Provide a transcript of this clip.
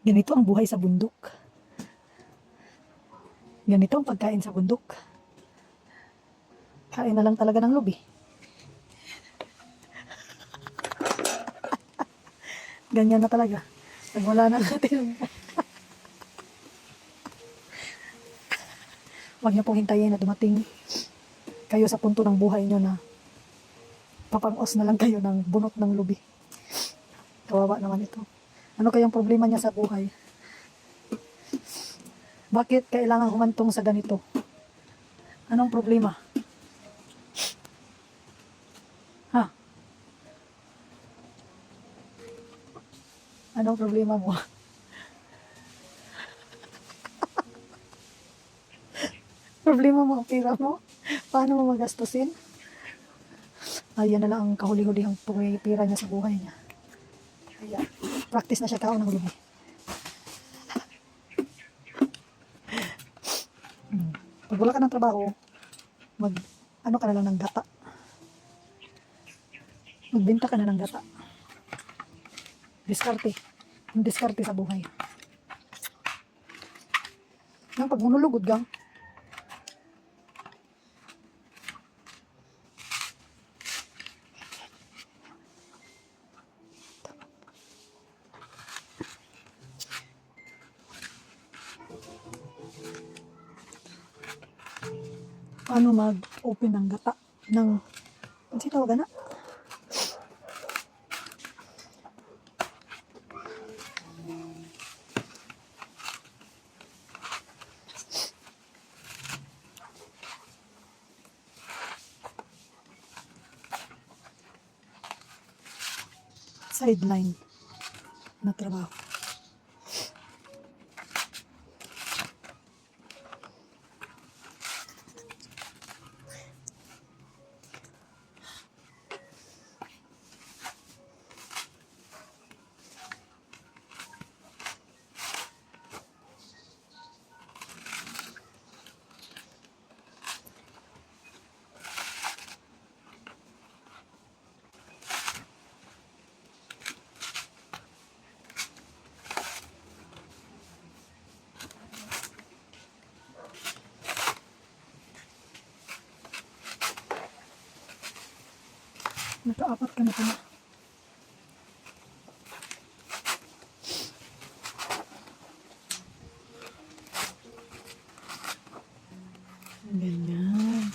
Ganito ang buhay sa bundok. Ganito ang pagkain sa bundok. Kain na lang talaga ng lubi. Ganyan na talaga. Pag wala na natin. Huwag niyo pong hintayin na dumating kayo sa punto ng buhay niyo na papangos na lang kayo ng bunot ng lubi. Kawawa naman ito. Ano kayang problema niya sa buhay? Bakit kailangan humantong sa ganito? Anong problema? Ha? Anong problema mo? Problema mo ang pera mo? Paano mo magastusin? Ayan na lang ang kahuli-hulihang pera niya sa buhay niya. Kaya, practice na siya kaon ng lubi. Pag wala ka ng trabaho, ano ka na lang ng gata. Magbenta ka na ng gata. Diskarte. Yung diskarte sa buhay. Nang pag munulugod gang, paano mag-open ng gata ng, ano siya tawag na? Sideline na trabaho. Nakaapat ka na pala. Ganyan.